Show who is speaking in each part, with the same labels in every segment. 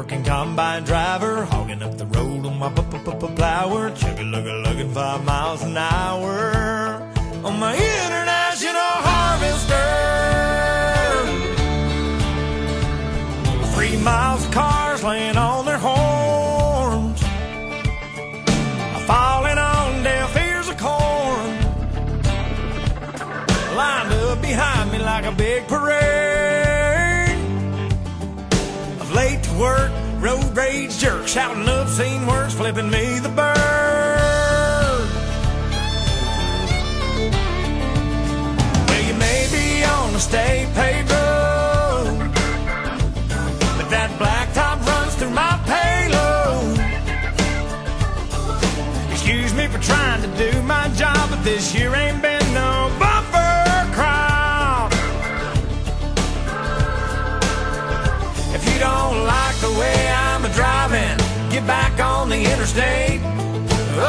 Speaker 1: hard-working combine driver, hogging up the road on my plower, chugga-lugga-lugging 5 miles an hour on my international harvester. 3 miles of cars laying on their horns, falling on deaf ears of corn, lined up behind me like a big parade of late to work, road rage jerks, shouting obscene words, flipping me the bird. Well, you may be on a state paved road, but that blacktop runs through my payload. Excuse me for trying to do my job, but this year ain't been no bumper crop. If you don't like the way I'm a-driving, get back on the interstate.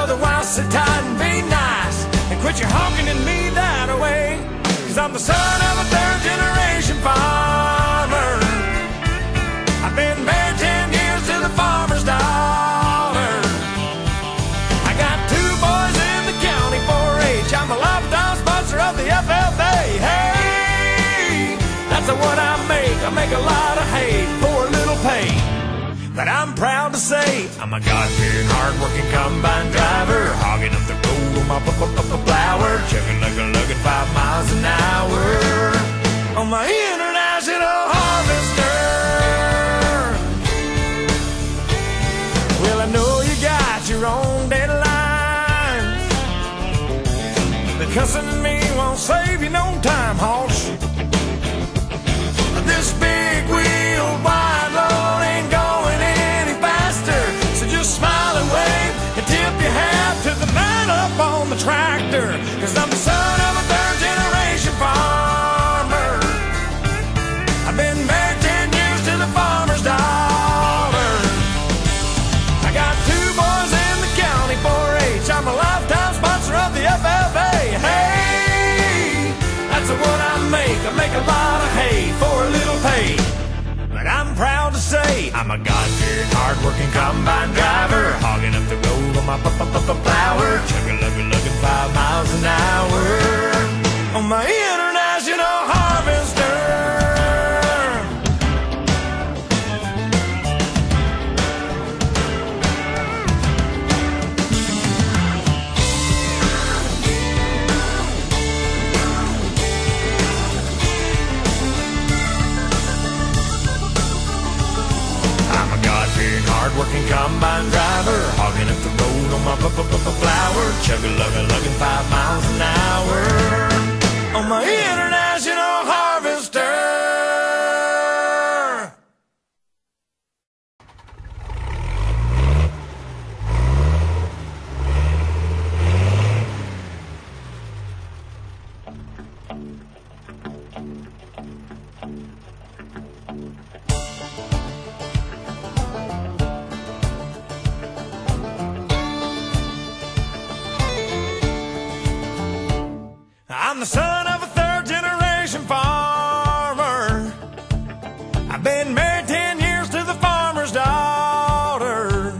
Speaker 1: Otherwise, sit tight and be nice and quit your honking at me that way. 'Cause I'm the son of a third-generation farmer. I've been married 10 years to the farmer's daughter. I got 2 boys in the county 4-H. I'm a lifetime sponsor of the FFA. Hey, that's what I make. I make a lot of hay for a little pay. But I'm proud to say I'm a God-fearing, hard-working combine driver, hogging up the road on my plower, chugga-lugga-lugging 5 miles an hour on my international harvester. Well, I know you got your own deadlines, but cussing at me won't save you no time, hoss. This big wheel wide load ain't going any faster, so just smile and wave and tip your hat to the man up on the tractor. 'Cause I'm the son of a third-generation farmer. I've been married 10 years to the farmer's daughter. I got 2 boys in the county 4-H. I'm a lifetime sponsor of the FFA. Hey, that's what I make. I make a lot of hay for a little pay. But I'm proud to say I'm a God-fearing, hard-working combine driver, hogging up the road on my plower, chugga-lugga-lugging 5 miles an hour on my international harvester. Hard-working combine driver, hogging up the road on my flower, chugga-lugga-lugging 5 miles an hour on my international harvester. I'm the son of a third-generation farmer. I've been married 10 years to the farmer's daughter.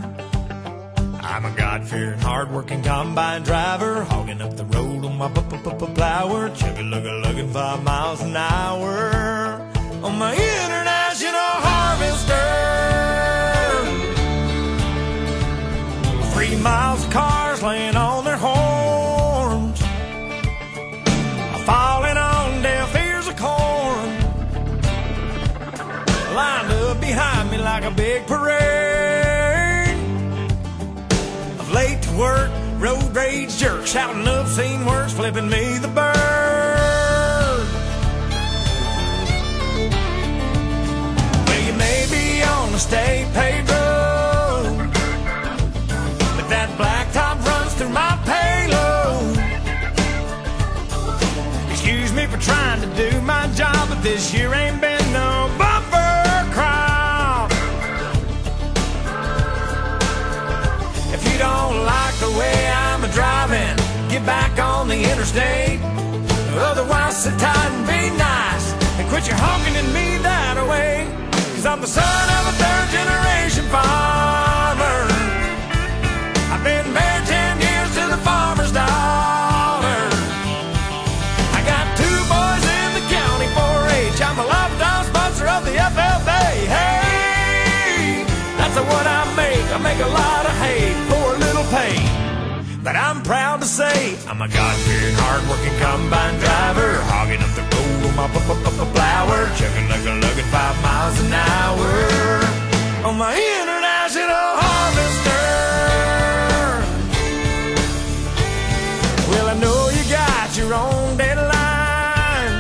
Speaker 1: I'm a God-fearing, hard-working combine driver, hogging up the road on my plower, chugga-lugga-lugging 5 miles an hour on my international harvester. 3 miles of cars laying on their horns, falling on deaf ears of corn, lined up behind me like a big parade of late to work, road rage jerks, shouting obscene words, flipping me the bird. Well, you may be on a state paved road, but that blacktop runs through my payload. Excuse me for trying to do my job, but this year ain't been no bumper crop. If you don't like the way I'm a-driving, get back on the interstate. Otherwise, sit tight and be nice and quit your honking at me that way. 'cause I'm the son of a third-generation farmer. I've been married 10 years to the farmer's daughter. I got 2 boys in the county 4-H. I'm a lifetime sponsor of the FFA. Hey, that's what I make. I make a lot of hay for a little pay. But I'm proud to say I'm a God-fearing, hard-working combine driver, hogging up the road on my plower, chugging like a lugging 5 miles an hour on my international harvester. Well, I know you got your own deadline,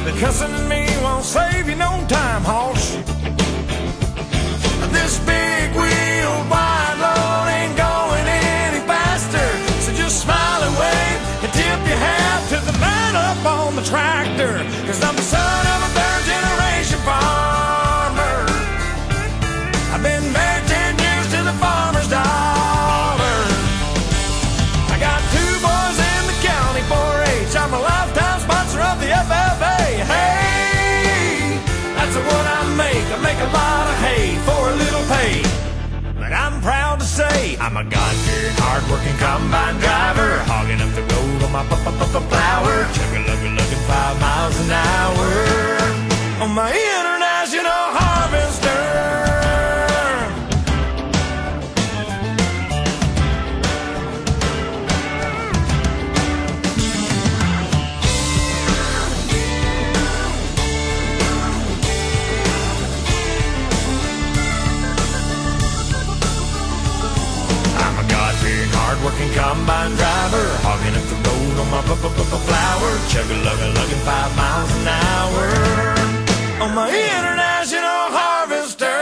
Speaker 1: but cussing me won't save you no time, hoss. This big wheel wide load ain't going any faster, so just smile and wave and tip your hat to the man up on the tractor, 'cause I'm the son of a third-generation farmer. I've been married 10 years to the farmer's daughter. I got 2 boys in the county 4-H. I'm a lifetime sponsor of the FFA. Hey, that's what I make. I make a lot of hay for a little pay. But I'm proud to say I'm a God-fearing, hard-working combine driver, hogging up the road on my plower, chugging 5 miles an hour on my international harvester. Hard-working combine driver, hogging up the road on my flower, lugging 5 miles an hour on my international harvester.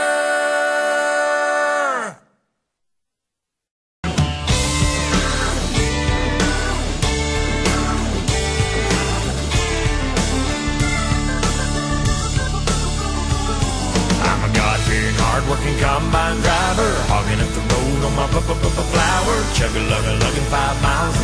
Speaker 1: I'm a God-fearing, hard-working combine driver, hogging up the road on my flower, lugging 5 miles